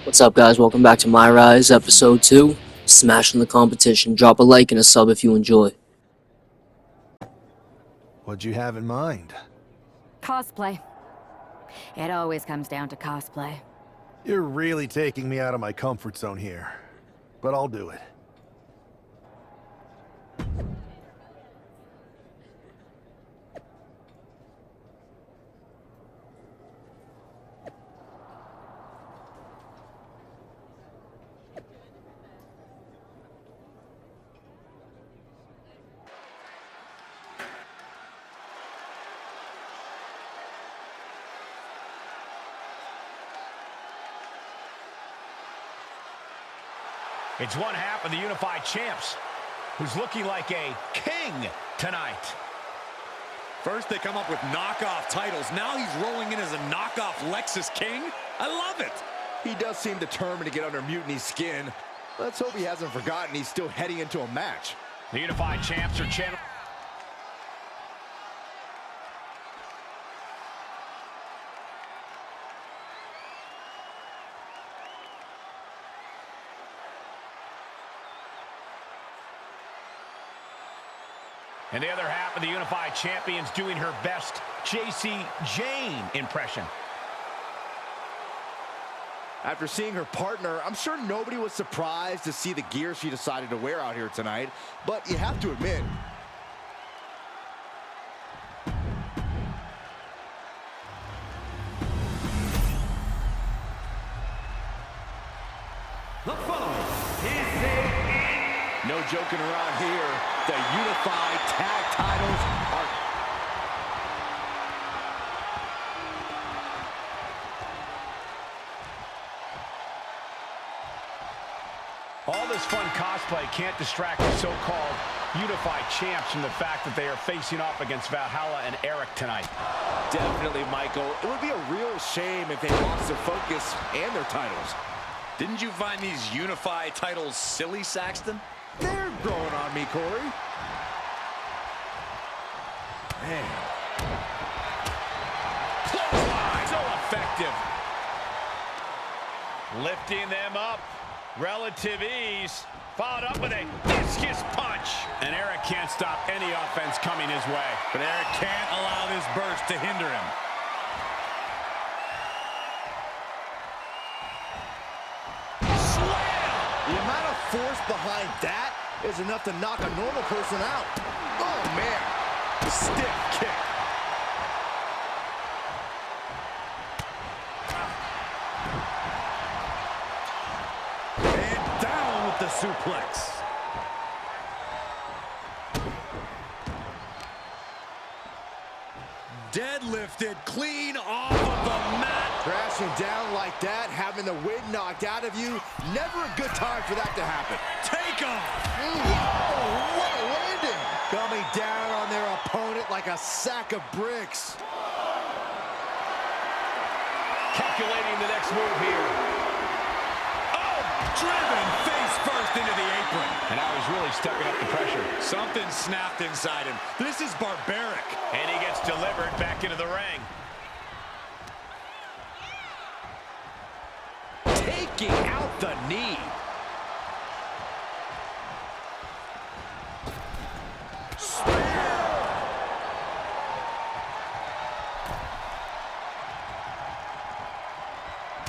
What's up, guys? Welcome back to MyRise, episode 2. Smashing the competition. Drop a like and a sub if you enjoy. What'd you have in mind? Cosplay. It always comes down to cosplay. You're really taking me out of my comfort zone here, but I'll do it. It's one half of the Unified Champs, who's looking like a king tonight. First, they come up with knockoff titles. Now he's rolling in as a knockoff Lexus King. I love it. He does seem determined to get under Mutiny's skin. Let's hope he hasn't forgotten he's still heading into a match. The Unified Champs are channel. And the other half of the Unified Champions doing her best JC Jane impression. After seeing her partner, I'm sure nobody was surprised to see the gear she decided to wear out here tonight. But you have to admit, no joking around here. The Unified Tag Titles are... All this fun cosplay can't distract the so-called Unified Champs from the fact that they are facing off against Valhalla and Eric tonight. Definitely, Michael. It would be a real shame if they lost their focus and their titles. Didn't you find these Unified titles silly, Saxton? They're growing on me, Corey. Man. So effective. Lifting them up. Relative ease. Followed up with a discus punch. And Eric can't stop any offense coming his way. But Eric can't allow this burst to hinder him. The amount of force behind that is enough to knock a normal person out. Oh, man. Stiff kick. And down with the suplex. Deadlifted clean off of the mat. Crashing down like that, having the wind knocked out of you, never a good time for that to happen. Take off. Whoa, what a landing. Coming down on their opponent like a sack of bricks. Calculating the next move here. Oh, driven face first into the apron. And now he's really stepping up the pressure. Something snapped inside him. This is barbaric. And he gets delivered back into the ring. Taking out the knee.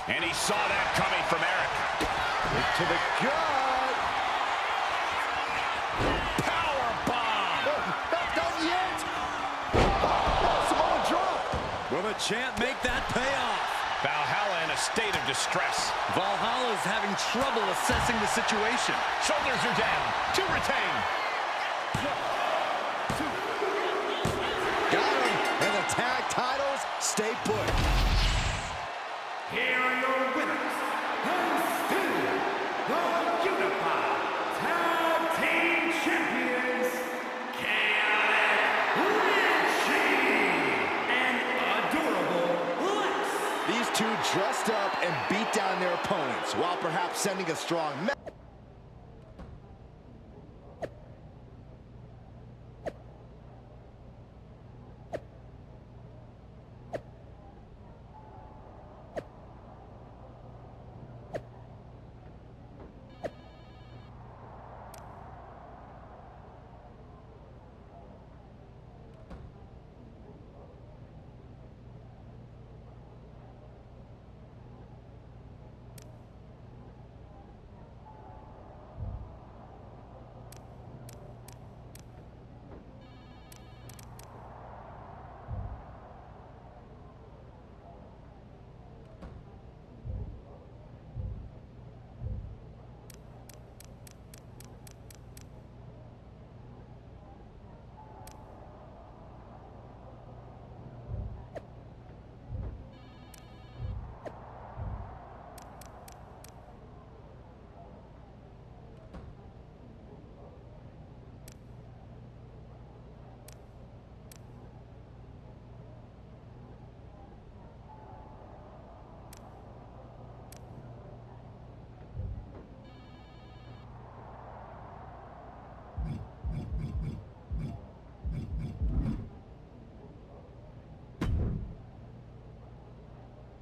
And he saw that coming from Eric. To the gut. Power bomb. Not done yet. Samoa drop. Will the champ make that pay off? Valhalla in a state of distress. Valhalla is having trouble assessing the situation. Shoulders are down. To retain. Got him. And the tag titles stay put. Here are your winners, and still the Unified Tag Team Champions, Chaotic Richie and Adorable Lex. These two dressed up and beat down their opponents, while perhaps sending a strong message.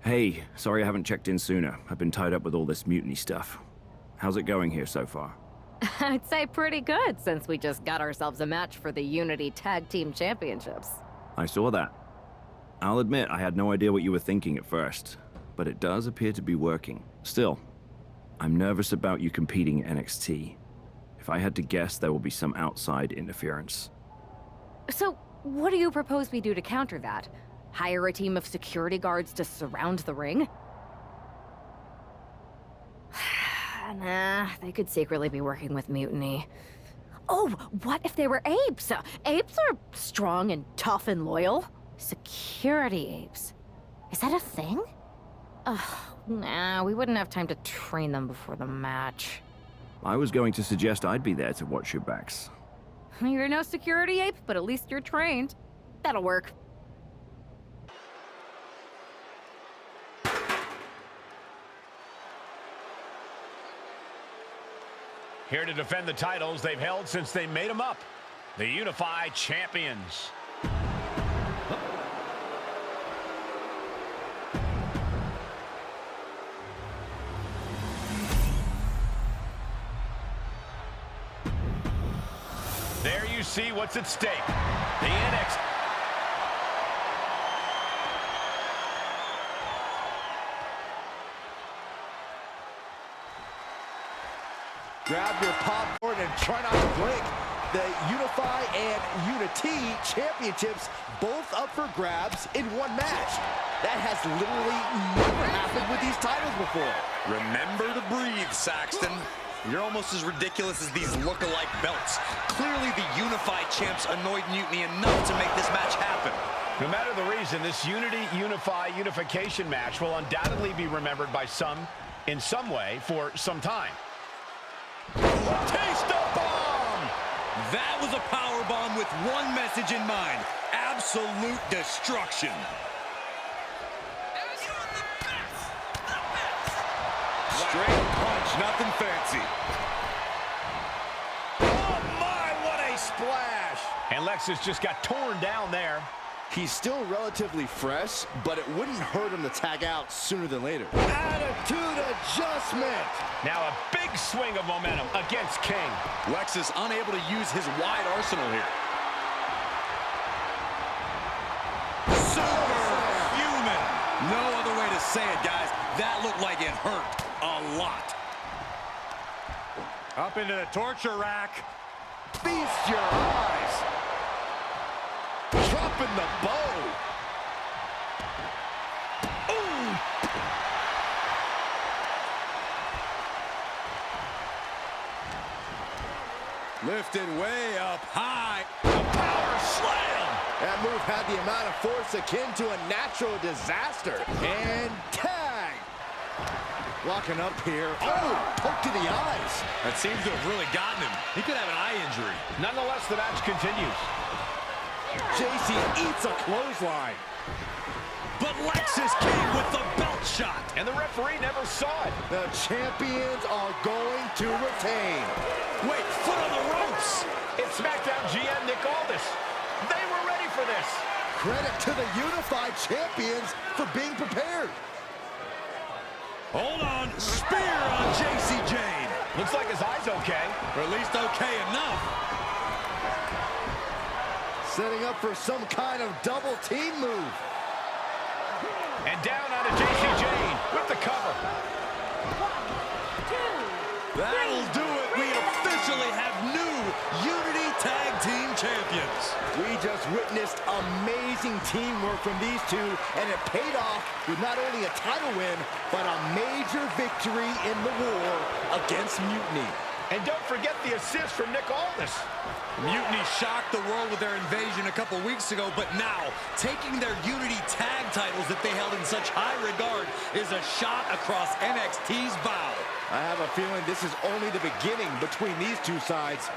Hey, sorry I haven't checked in sooner. I've been tied up with all this mutiny stuff. How's it going here so far? I'd say pretty good since we just got ourselves a match for the Unity Tag Team Championships. I saw that. I'll admit I had no idea what you were thinking at first, but it does appear to be working. Still, I'm nervous about you competing at NXT. If I had to guess, there will be some outside interference. So, what do you propose we do to counter that? Hire a team of security guards to surround the ring? Nah, they could secretly be working with Mutiny. Oh, what if they were apes? Apes are strong and tough and loyal. Security apes. Is that a thing? Ugh, nah, we wouldn't have time to train them before the match. I was going to suggest I'd be there to watch your backs. You're no security ape, but at least you're trained. That'll work. Here to defend the titles they've held since they made them up. The Unified Champions. There you see what's at stake. The NXT. Grab your popcorn and try not to blink. The Unify and Unity Championships both up for grabs in one match. That has literally never happened with these titles before. Remember to breathe, Saxton. You're almost as ridiculous as these look-alike belts. Clearly the Unified Champs annoyed Mutiny enough to make this match happen. No matter the reason, this unification match will undoubtedly be remembered by some in some way for some time. Taste of bomb! That was a power bomb with one message in mind. Absolute destruction. Straight punch, nothing fancy. Oh my, what a splash! And Lexus just got torn down there. He's still relatively fresh, but it wouldn't hurt him to tag out sooner than later. Attitude adjustment. Now a big swing of momentum against King. Lexus unable to use his wide arsenal here. Superhuman. No other way to say it, guys. That looked like it hurt a lot. Up into the torture rack. Feast your eyes. Dropping the bow. Ooh. Lifted way up high. A power slam. That move had the amount of force akin to a natural disaster. And tag. Locking up here. Oh, poke to the eyes. That seems to have really gotten him. He could have an eye injury. Nonetheless, the match continues. JC eats a clothesline. But Lexus came with the belt shot. And the referee never saw it. The champions are going to retain. Wait, foot on the ropes. It's SmackDown GM Nick Aldis. They were ready for this. Credit to the Unified Champions for being prepared. Hold on. Spear on JC Jane. Looks like his eye's okay. Or at least okay enough. Setting up for some kind of double team move. And down onto JC Jane with the cover. That'll do it. We officially have new Unity Tag Team Champions. We just witnessed amazing teamwork from these two, and it paid off with not only a title win, but a major victory in the war against Mutiny. And don't forget the assist from Nick Aldis. Mutiny shocked the world with their invasion a couple weeks ago, but now, taking their Unity tag titles that they held in such high regard is a shot across NXT's bow. I have a feeling this is only the beginning between these two sides.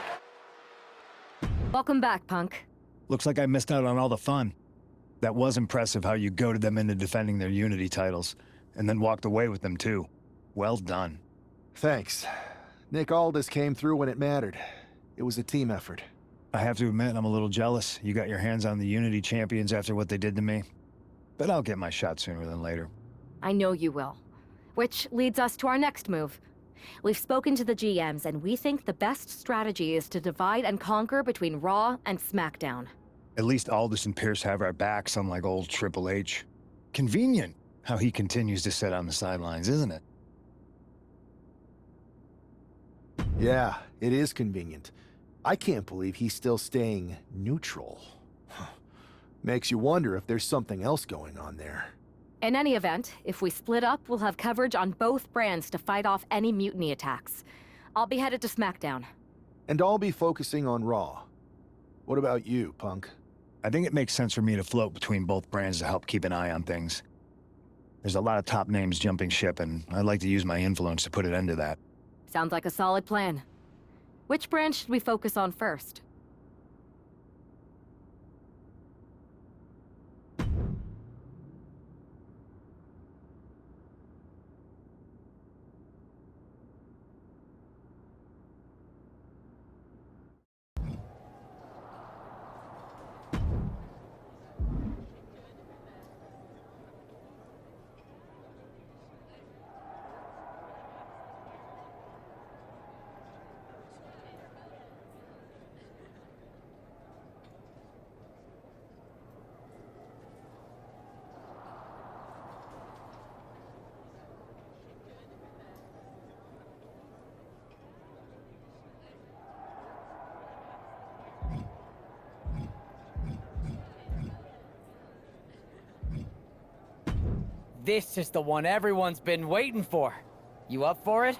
Welcome back, Punk. Looks like I missed out on all the fun. That was impressive how you goaded them into defending their Unity titles, and then walked away with them too. Well done. Thanks. Nick Aldis came through when it mattered. It was a team effort. I have to admit, I'm a little jealous. You got your hands on the Unity champions after what they did to me. But I'll get my shot sooner than later. I know you will. Which leads us to our next move. We've spoken to the GMs, and we think the best strategy is to divide and conquer between Raw and SmackDown. At least Aldous and Pierce have our backs, unlike old Triple H. Convenient how he continues to sit on the sidelines, isn't it? Yeah, it is convenient. I can't believe he's still staying neutral. Makes you wonder if there's something else going on there. In any event, if we split up, we'll have coverage on both brands to fight off any mutiny attacks. I'll be headed to SmackDown. And I'll be focusing on Raw. What about you, Punk? I think it makes sense for me to float between both brands to help keep an eye on things. There's a lot of top names jumping ship, and I'd like to use my influence to put an end to that. Sounds like a solid plan. Which brand should we focus on first? This is the one everyone's been waiting for. You up for it?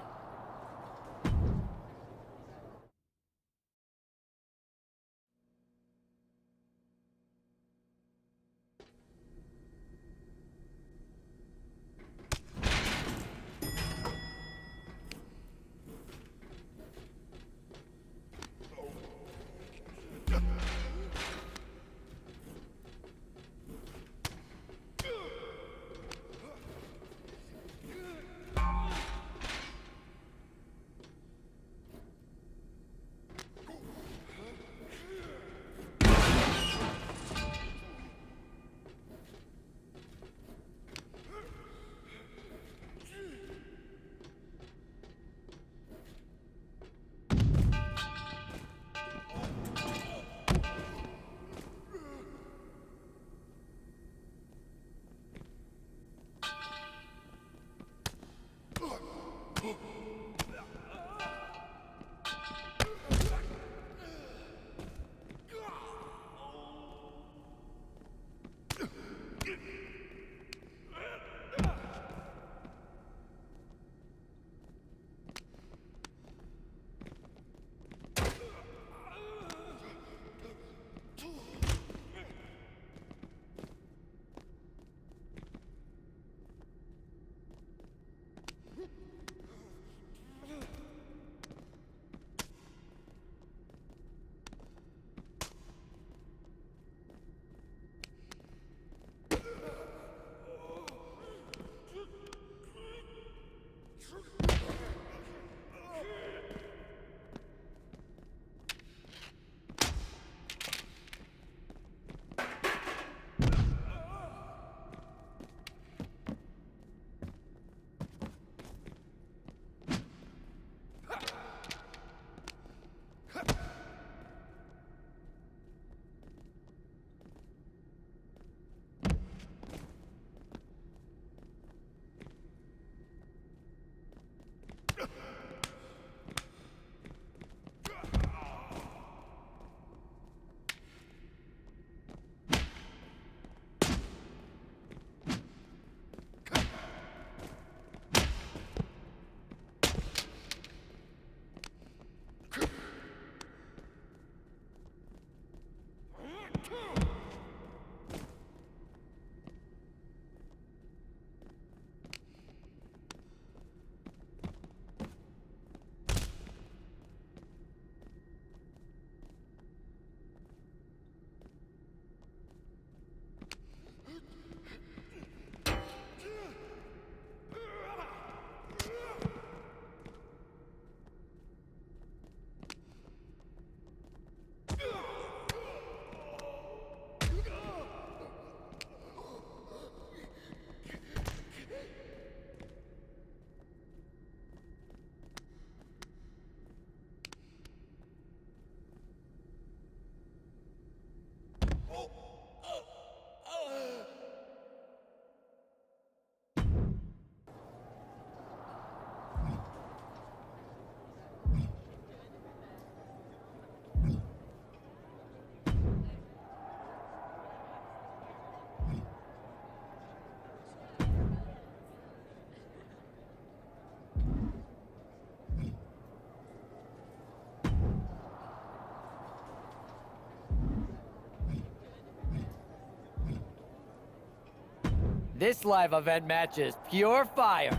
This live event match is pure fire.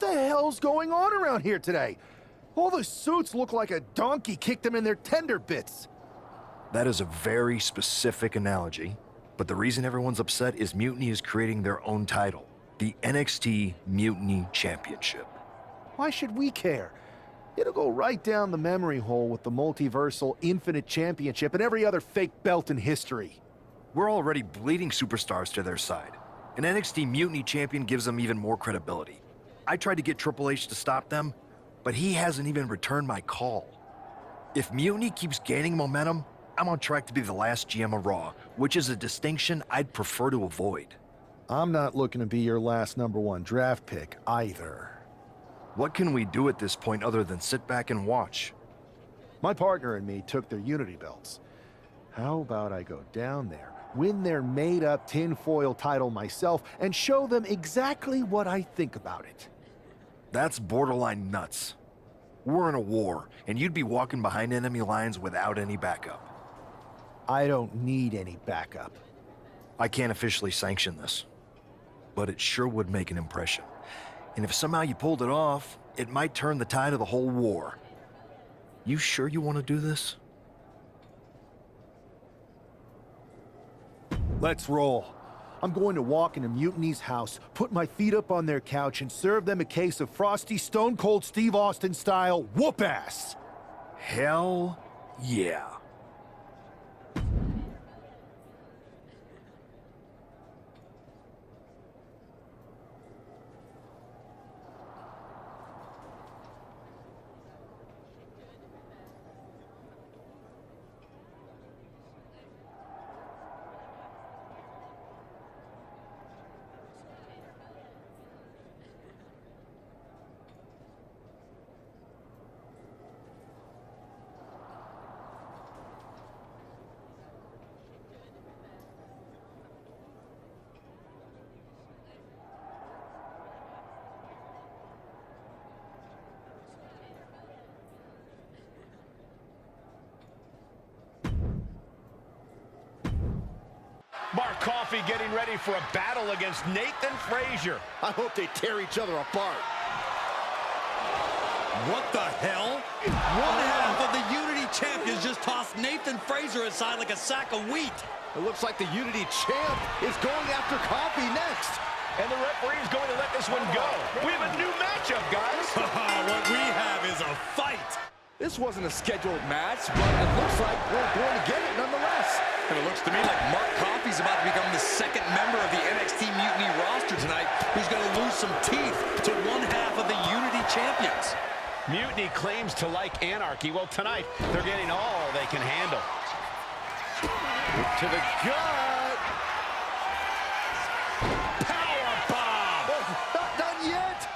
What the hell's going on around here today? All the suits look like a donkey kicked them in their tender bits. That is a very specific analogy, but the reason everyone's upset is Mutiny is creating their own title, the NXT Mutiny Championship. Why should we care? It'll go right down the memory hole with the multiversal Infinite Championship and every other fake belt in history. We're already bleeding superstars to their side. An NXT Mutiny champion gives them even more credibility. I tried to get Triple H to stop them, but he hasn't even returned my call. If Mutiny keeps gaining momentum, I'm on track to be the last GM of Raw, which is a distinction I'd prefer to avoid. I'm not looking to be your last #1 draft pick either. What can we do at this point other than sit back and watch? My partner and me took their Unity belts. How about I go down there, win their made-up tinfoil title myself, and show them exactly what I think about it? That's borderline nuts. We're in a war, and you'd be walking behind enemy lines without any backup. I don't need any backup. I can't officially sanction this, but it sure would make an impression. And if somehow you pulled it off, it might turn the tide of the whole war. You sure you want to do this? Let's roll. I'm going to walk into Mutiny's house, put my feet up on their couch, and serve them a case of frosty Stone Cold Steve Austin style whoop-ass. Hell yeah. Mark Coffey getting ready for a battle against Nathan Frazier. I hope they tear each other apart. What the hell? One half of the Unity champions just tossed Nathan Frazier aside like a sack of wheat. It looks like the Unity champ is going after Coffey next. And the referee is going to let this one go. We have a new matchup, guys. What we have is a fight. This wasn't a scheduled match, but it looks like we're going to get it nonetheless. And it looks to me like Mark Coffey's about to become the second member of the NXT Mutiny roster tonight who's going to lose some teeth to one half of the Unity champions. Mutiny claims to like anarchy. Well, tonight, they're getting all they can handle. To the gut. Powerbomb! Oh, not done yet.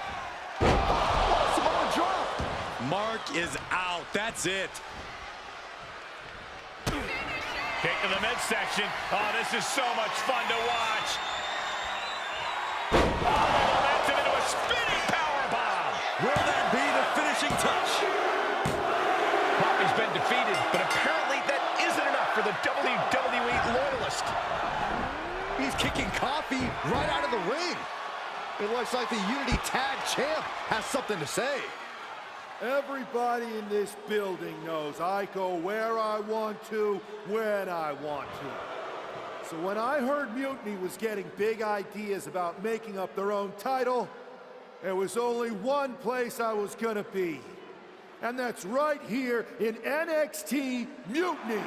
Oh, Samoa drop. Mark is out. That's it. Kick to the midsection. Oh, this is so much fun to watch. Oh, momentum into a spinning powerbomb. Will that be the finishing touch? Coffey's been defeated, but apparently that isn't enough for the WWE loyalist. He's kicking Coffey right out of the ring. It looks like the Unity Tag Champ has something to say. Everybody in this building knows I go where I want to, when I want to. So when I heard Mutiny was getting big ideas about making up their own title, there was only one place I was gonna be. And that's right here in NXT Mutiny.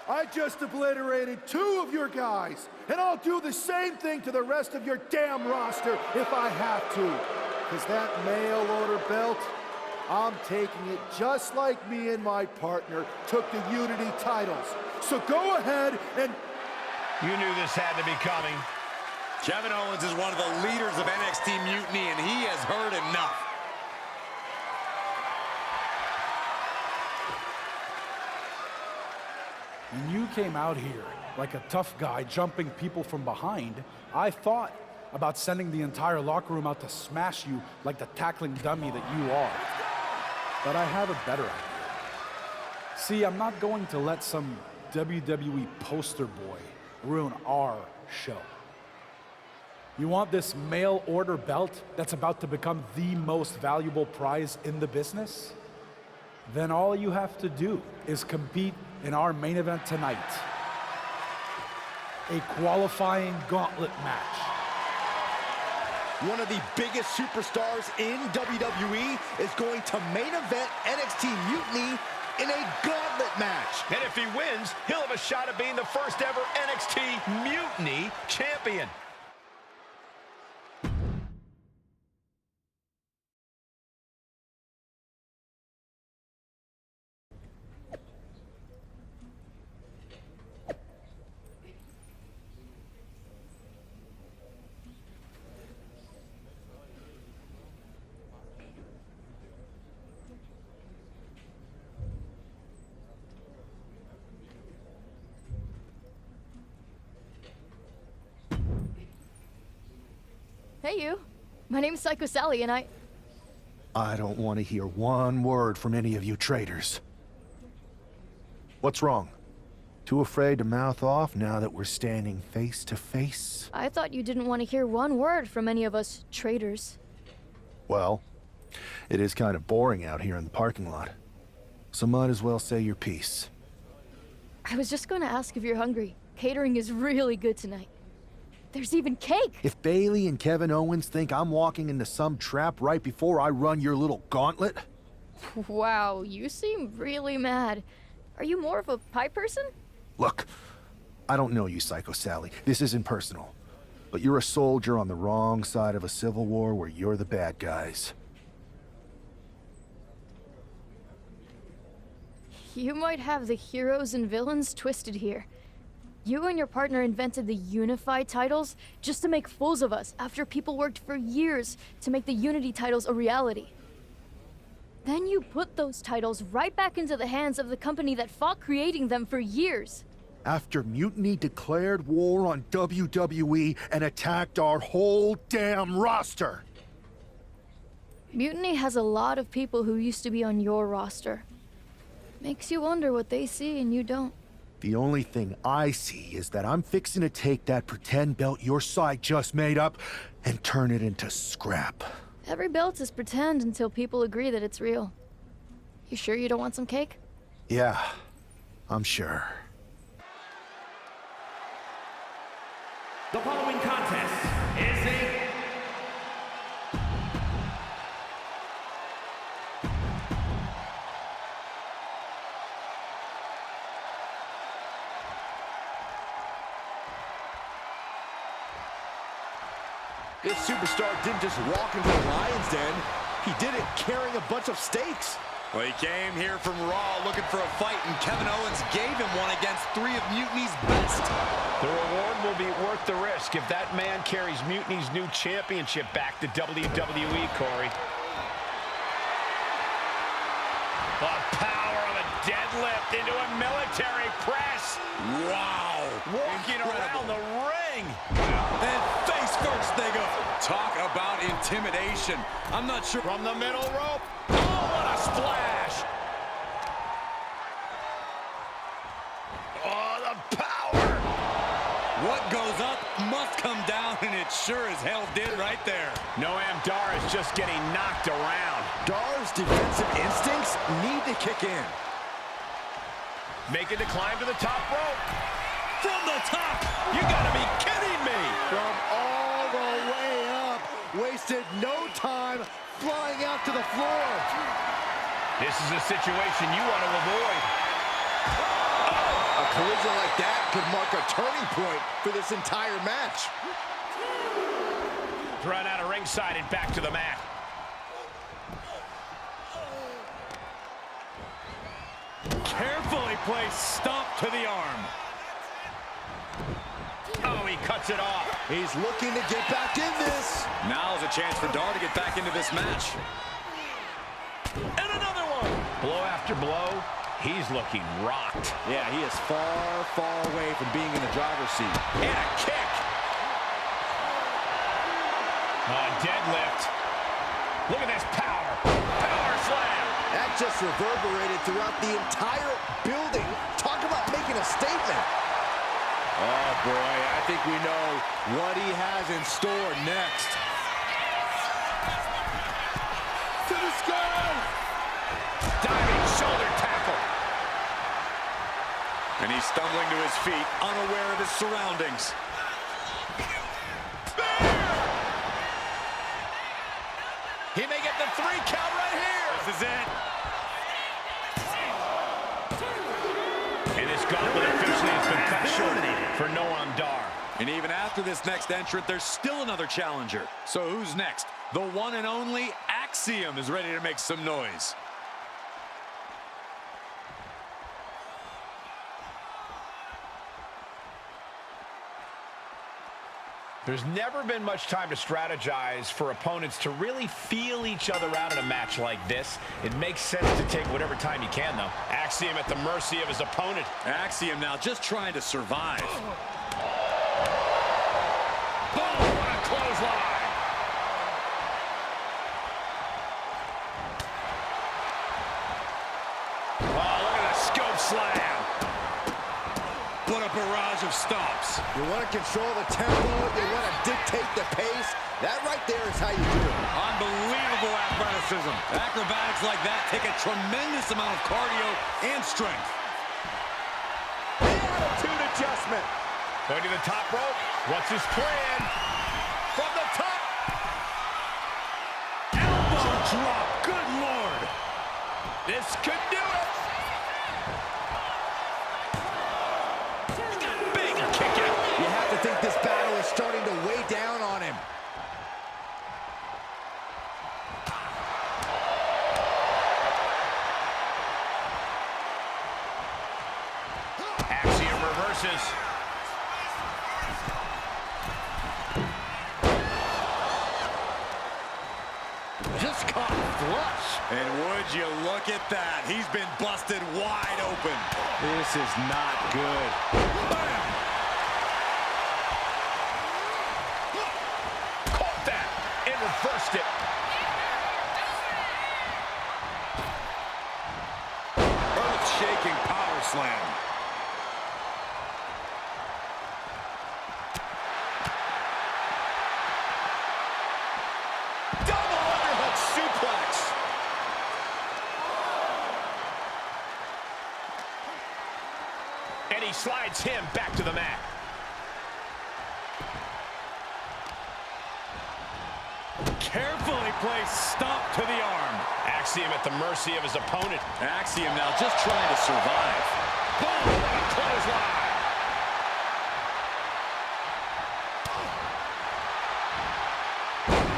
I just obliterated 2 of your guys, and I'll do the same thing to the rest of your damn roster if I have to. Because that mail order belt, I'm taking it just like me and my partner took the Unity titles. So go ahead and... You knew this had to be coming. Kevin Owens is one of the leaders of NXT Mutiny, and he has heard enough. When you came out here like a tough guy jumping people from behind, I thought about sending the entire locker room out to smash you like the tackling dummy that you are. But I have a better idea. See, I'm not going to let some WWE poster boy ruin our show. You want this mail order belt that's about to become the most valuable prize in the business? Then all you have to do is compete in our main event tonight. A qualifying gauntlet match. One of the biggest superstars in WWE is going to main event NXT Mutiny in a gauntlet match. And if he wins, he'll have a shot at being the first ever NXT Mutiny champion. Hey, you. My name's Psycho Sally, and I don't want to hear one word from any of you traitors. What's wrong? Too afraid to mouth off now that we're standing face to face? I thought you didn't want to hear one word from any of us traitors. Well, it is kind of boring out here in the parking lot. So might as well say your piece. I was just going to ask if you're hungry. Catering is really good tonight. There's even cake! If Bayley and Kevin Owens think I'm walking into some trap right before I run your little gauntlet... Wow, you seem really mad. Are you more of a pie person? Look, I don't know you, Psycho Sally. This isn't personal. But you're a soldier on the wrong side of a civil war where you're the bad guys. You might have the heroes and villains twisted here. You and your partner invented the Unified titles just to make fools of us after people worked for years to make the Unity titles a reality. Then you put those titles right back into the hands of the company that fought creating them for years. After Mutiny declared war on WWE and attacked our whole damn roster. Mutiny has a lot of people who used to be on your roster. Makes you wonder what they see and you don't. The only thing I see is that I'm fixing to take that pretend belt your side just made up and turn it into scrap. Every belt is pretend until people agree that it's real. You sure you don't want some cake? Yeah, I'm sure. The following contest is a... This superstar didn't just walk into the Lion's Den. He did it carrying a bunch of stakes. Well, he came here from Raw looking for a fight, and Kevin Owens gave him one against 3 of Mutiny's best. The reward will be worth the risk if that man carries Mutiny's new championship back to WWE, Corey. The power of a deadlift into a military press. Wow. Walking around the ring. And face first they go. Talk about intimidation. I'm not sure. From the middle rope. Oh, what a splash. Oh, the power. What goes up must come down, and it sure as hell did right there. Noam Dar is just getting knocked around. Dar's defensive instincts need to kick in. Making the climb to the top rope. From the top. You gotta be kidding me. From all the way up. Wasted no time flying out to the floor. This is a situation you want to avoid. A collision like that could mark a turning point for this entire match. Thrown out of ringside and back to the mat. Carefully placed stomp to the arm. Oh, he cuts it off. He's looking to get back in this. Now's a chance for Dar to get back into this match. And another one. Blow after blow. He's looking rocked. Yeah, he is far, far away from being in the driver's seat. And a kick. Deadlift. Look at this power. Power slam. That just reverberated throughout the entire building. Talk about making a statement. Oh, boy, I think we know what he has in store next. To the sky! Diving shoulder tackle. And he's stumbling to his feet, unaware of his surroundings. He may get the 3 count right here. This is it. And this gauntlet officially has been cut short for Noam Dar. And even after this next entrant, there's still another challenger. So who's next? The one and only Axiom is ready to make some noise. There's never been much time to strategize for opponents to really feel each other out in a match like this. It makes sense to take whatever time you can, though. Axiom at the mercy of his opponent. Axiom now just trying to survive. Boom, what a clothesline. Oh, look at the scope slam. What a barrage of stomps. You want to control the tempo, you want to dictate the pace. That right there is how you do it. Unbelievable athleticism. Acrobatics like that take a tremendous amount of cardio and strength. The attitude adjustment. Going to the top rope. What's his plan? From the top. Elbow drop. Good Lord. This could do it. Big kick out. You have to think this battle is starting to weigh down on him. Axiom reverses. Just caught flush. And would you look at that? He's been busted wide open. This is not good. Bam! Caught that and reversed it. Earth-shaking power slam. Double underhook suplex. And he slides him back to the mat. Carefully placed stomp to the arm. Axiom at the mercy of his opponent. Axiom now just trying to survive. Boom! What a clothesline!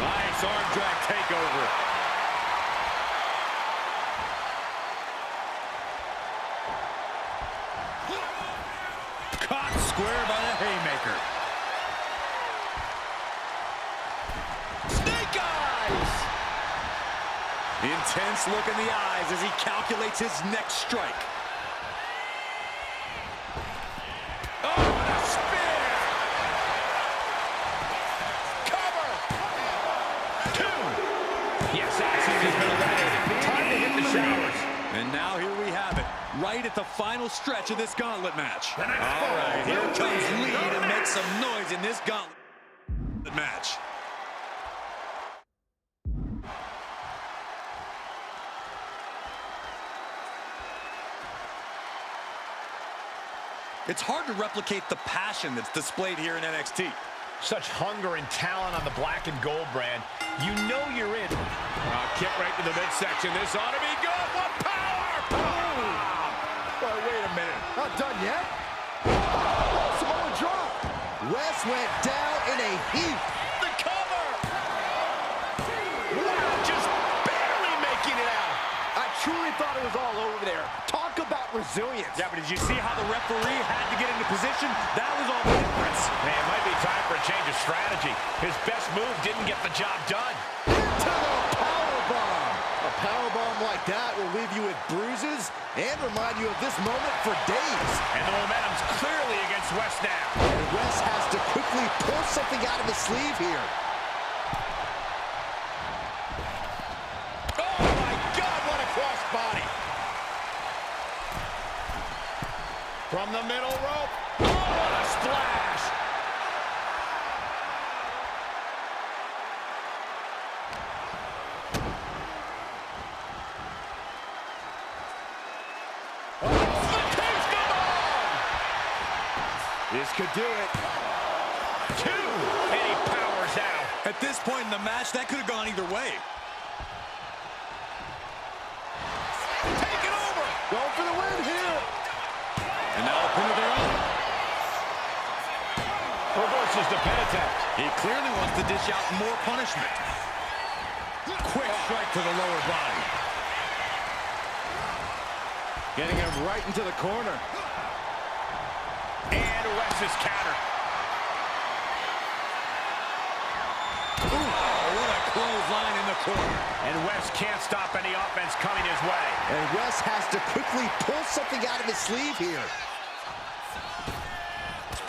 Nice arm drag takeover. Caught square by the haymaker. Snake eyes. Intense look in the eyes as he calculates his next strike. Oh, what a spear! Cover. 2. Yes, Axiom has been eliminated. Time to hit the showers. And now here we have it, right at the final stretch of this gauntlet match. All right, here comes Lee to make some noise in this gauntlet match. It's hard to replicate the passion that's displayed here in NXT. Such hunger and talent on the black and gold brand. You know you're in. Kick right to the midsection. This ought to be good. What power! But wait a minute. Not done yet? Oh, Samoa drop. Wes went down in a heap. The cover! Wow, just barely making it out. I truly thought it was all over there. Talk about resilience. Yeah, but did you see how the referee had to get into position? That was all the difference. Hey, it might be time for a change of strategy. His best move didn't get the job done. Into the powerbomb. A powerbomb like that will leave you with bruises and remind you of this moment for days. And the momentum's clearly against Wes now. And Wes has to quickly pull something out of his sleeve here. Oh my God, what a crossbody. From the middle rope. Oh, what a splash. This could do it. 2, and he powers out. At this point in the match, that could have gone either way. Take it over. Going for the win here. And now a pin of their own. Reverses the pin attempt. He clearly wants to dish out more punishment. Quick strike to the lower body. Getting him right into the corner. And Wes's counter. Ooh, what a clothesline in the corner. And Wes can't stop any offense coming his way. And Wes has to quickly pull something out of his sleeve here.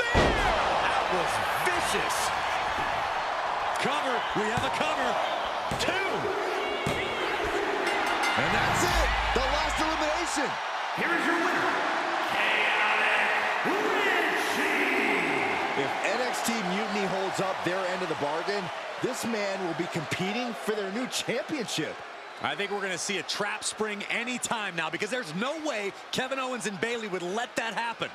That was vicious. Cover. We have a cover. 2. And that's it. The last elimination. Here is your winner, If NXT Mutiny holds up their end of the bargain, this man will be competing for their new championship. I think we're going to see a trap spring anytime now because there's no way Kevin Owens and Bayley would let that happen.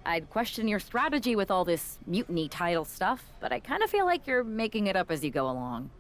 I'd question your strategy with all this mutiny title stuff, but I kind of feel like you're making it up as you go along.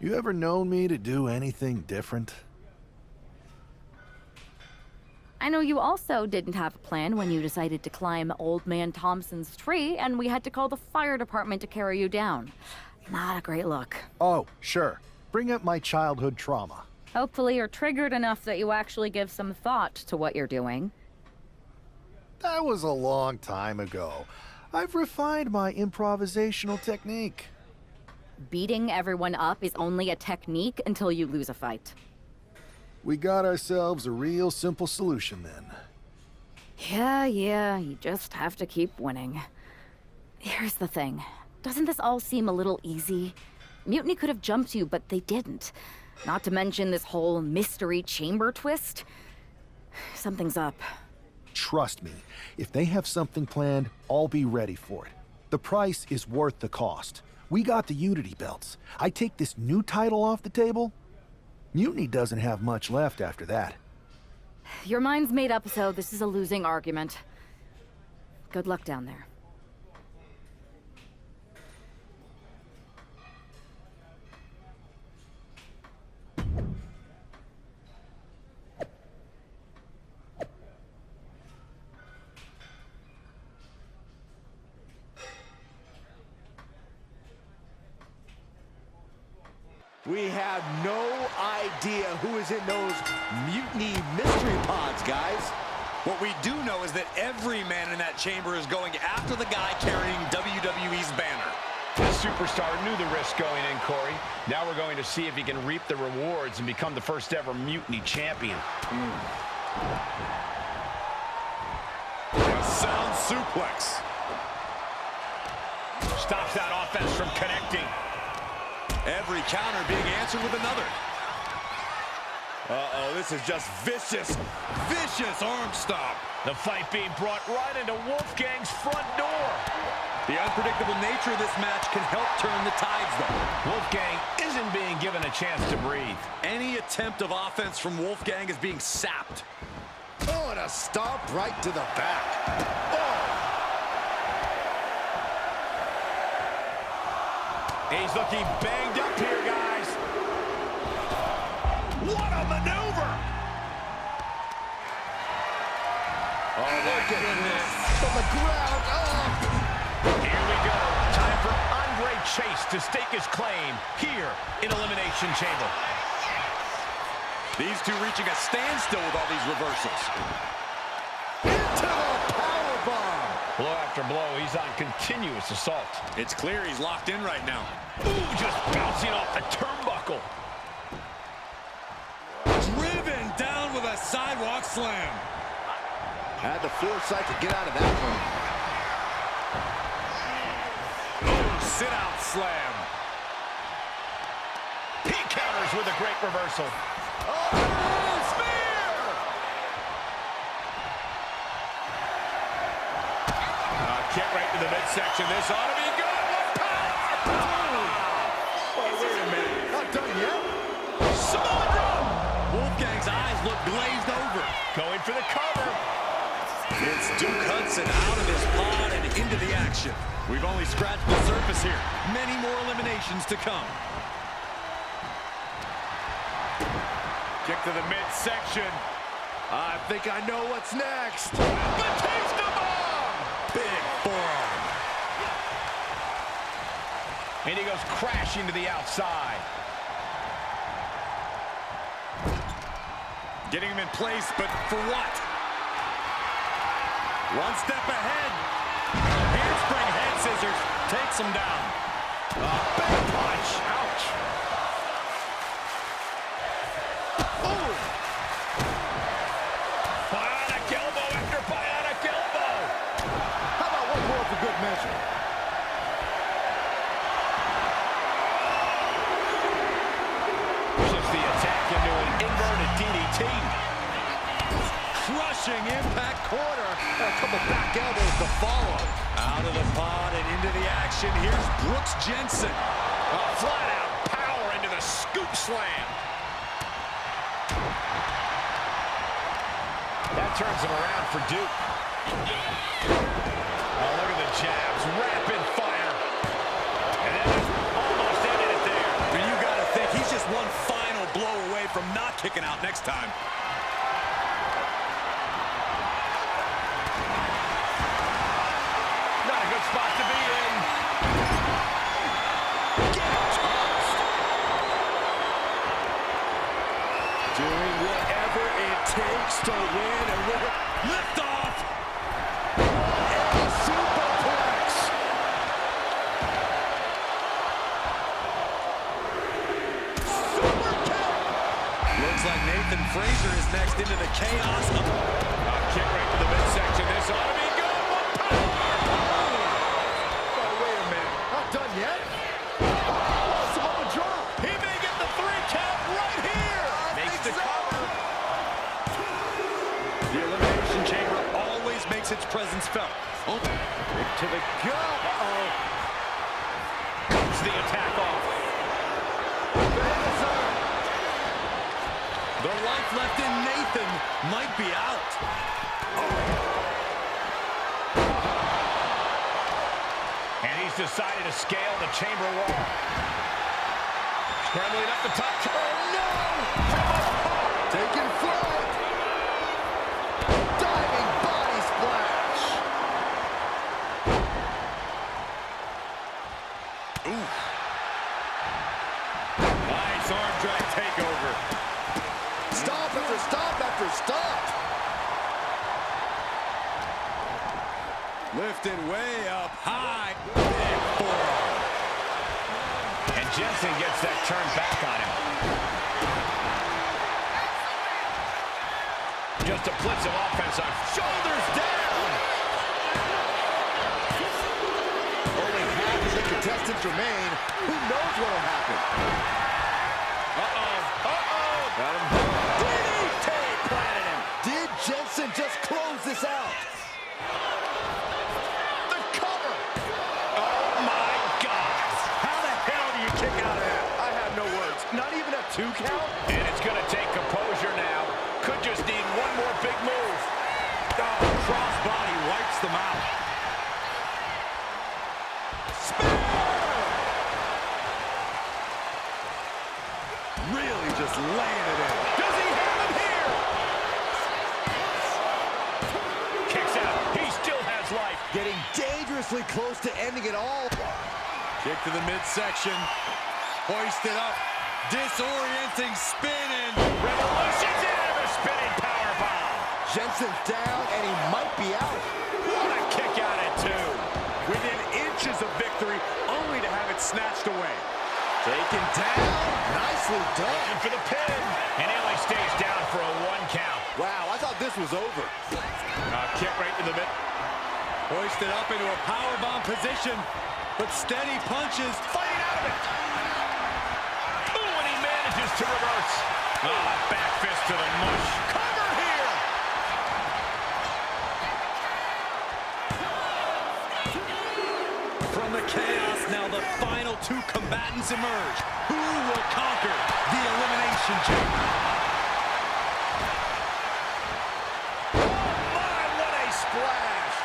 You ever known me to do anything different? I know you also didn't have a plan when you decided to climb Old Man Thompson's tree, and we had to call the fire department to carry you down. Not a great look. Oh, sure. Bring up my childhood trauma. Hopefully you're triggered enough that you actually give some thought to what you're doing. That was a long time ago. I've refined my improvisational technique. Beating everyone up is only a technique until you lose a fight. We got ourselves a real simple solution then. Yeah, you just have to keep winning. Here's the thing. Doesn't this all seem a little easy? Mutiny could have jumped you, but they didn't. Not to mention this whole mystery chamber twist. Something's up. Trust me, if they have something planned, I'll be ready for it. The price is worth the cost. We got the Unity belts. I take this new title off the table, Mutiny doesn't have much left after that. Your mind's made up, so this is a losing argument. Good luck down there. We have no idea who is in those Mutiny mystery pods, guys. What we do know is that every man in that chamber is going after the guy carrying WWE's banner. This superstar knew the risk going in, Corey. Now we're going to see if he can reap the rewards and become the first ever Mutiny champion. A sound suplex. Stops that offense from connecting. Every counter being answered with another. Uh-oh, this is just vicious, vicious arm stomp. The fight being brought right into Wolfgang's front door. The unpredictable nature of this match can help turn the tides, though. Wolfgang isn't being given a chance to breathe. Any attempt of offense from Wolfgang is being sapped. Oh, and a stomp right to the back. Oh! He's looking banged up here, guys. What a maneuver! Oh, my goodness. From the ground up. Here we go. Time for Andre Chase to stake his claim here in Elimination Chamber. These two reaching a standstill with all these reversals. Into the powerbomb. Blow after blow, he's on continuous assault. It's clear he's locked in right now. Ooh, just bouncing off the turnbuckle. Driven down with a sidewalk slam. Had the foresight to get out of that one. Oh, sit-out slam. He counters with a great reversal. Oh, spear! Kick right to the midsection. This ought to be good. Oh, wait a minute. Not done yet? Samoa drop. Wolfgang's eyes look glazed over. Going for the cover. It's Duke Hudson out of his pod and into the action. We've only scratched the surface here. Many more eliminations to come. Kick to the midsection. I think I know what's next. Batista bomb! Big forearm. And he goes crashing to the outside. Getting him in place, but for what? One step ahead. Handspring head scissors takes him down. Big punch. Ouch. Oh! Bionic elbow after bionic elbow. How about one more for good measure? Shifts the attack into an inverted DDT. Crushing impact corner. A couple back elbows to follow. Out of the pod and into the action. Here's Brooks Jensen. Flat out power into the scoop slam. That turns him around for Duke. Oh, look at the jabs. Rapid fire. And then almost ended it there. But you got to think he's just one final blow away from not kicking out next time. Not a good spot to be in. Doing whatever it takes to win and win. Lift off. And superplex. Super kick. Looks like Nathan Frazier is next into the chaos. Kick right to the midsection. This ought to be good. Oh, wait a minute. Not done yet? Oh, Samoa drop. He may get the 3 count right here. Makes the cover. The Elimination Chamber always makes its presence felt. Oh. Kick to the gut. Uh-oh. Comes the attack off. The life left in Nathan might be out. And he's decided to scale the chamber wall. Scrambling up the top. Oh, no! Taking flight. Diving body splash. Ooh. Nice arm drag takeover. Stop after stop after stop. Lifted way up high. Big forearm. And Jensen gets that turn back on him. Just a blitz of offense on shoulders down. Only half of the contestants remain. Who knows what'll happen? Got him. DDT planted him. Did Jensen just close this out? The cover. Oh, my God. How the hell do you kick out of that? I have no words. Not even a 2 count? And it's going to take composure now. Could just need one more big move. Oh, crossbody wipes them out. Really just laying it in. Does he have him here? Kicks out. He still has life. Getting dangerously close to ending it all. Kick to the midsection. Hoisted up. Disorienting spin and Revolution's into the spinning powerbomb. Jensen's down, and he might be out. What a kick out at 2. within inches of victory, only to have it snatched away. Taken down. Nicely done. Looking for the pin. And he only stays down for a 1 count. Wow, I thought this was over. Kick right to the mid. Hoisted up into a powerbomb position, but steady punches. Fighting out of it. Ooh, and he manages to reverse. Back fist to the mush. Cover here. From the chaos, now the final 2 combatants emerge. Who will conquer the Elimination Chamber? Oh my, what a splash.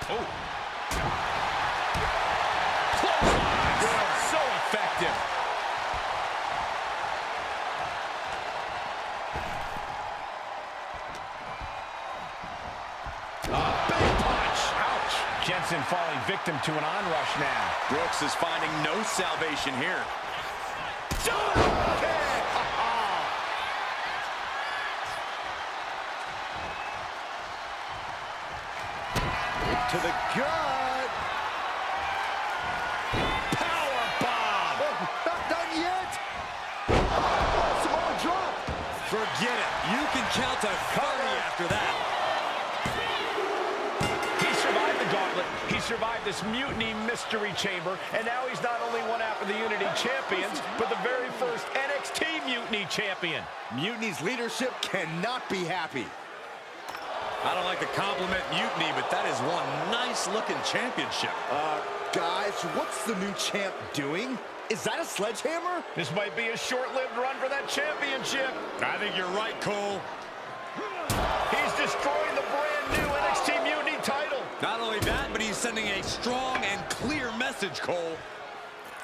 Oh. Clothesline. So effective. Big punch. Ouch. Jensen falling victim to an onrush now. Brooks is finding no salvation here. To the gut. Power bomb. Oh, not done yet. Oh, Samoa drop. Forget it. You can count to 30 after that. He survived the gauntlet. He survived this mutiny mystery chamber. And now he's not only one half of the Unity champions, but the very first NXT Mutiny champion. Mutiny's leadership cannot be happy. I don't like to compliment Mutiny, but that is one nice-looking championship. Guys, what's the new champ doing? Is that a sledgehammer? This might be a short-lived run for that championship. I think you're right, Cole. He's destroying the brand new NXT Mutiny title. Not only that, but he's sending a strong and clear message, Cole.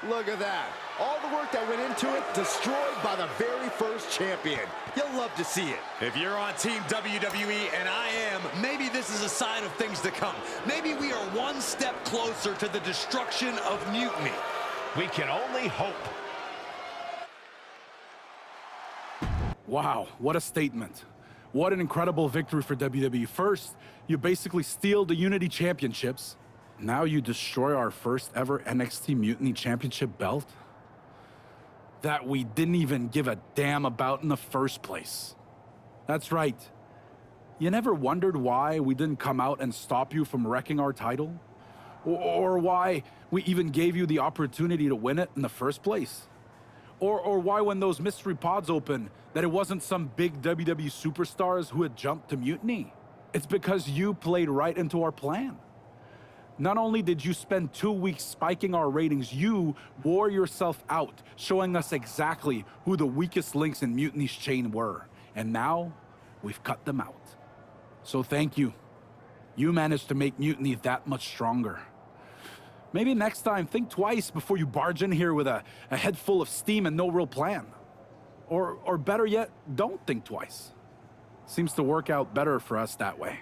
Look at that. All the work that went into it, destroyed by the very first champion. You'll love to see it. If you're on Team WWE, and I am, maybe this is a sign of things to come. Maybe we are one step closer to the destruction of Mutiny. We can only hope. Wow, what a statement. What an incredible victory for WWE. First, you basically steal the Unity Championships. Now you destroy our first ever NXT Mutiny Championship belt that we didn't even give a damn about in the first place. That's right. You never wondered why we didn't come out and stop you from wrecking our title? Or why we even gave you the opportunity to win it in the first place? Or why when those mystery pods opened that it wasn't some big WWE superstars who had jumped to Mutiny? It's because you played right into our plan. Not only did you spend 2 weeks spiking our ratings, you wore yourself out, showing us exactly who the weakest links in Mutiny's chain were. And now, we've cut them out. So thank you. You managed to make Mutiny that much stronger. Maybe next time, think twice before you barge in here with a head full of steam and no real plan. Or better yet, don't think twice. Seems to work out better for us that way.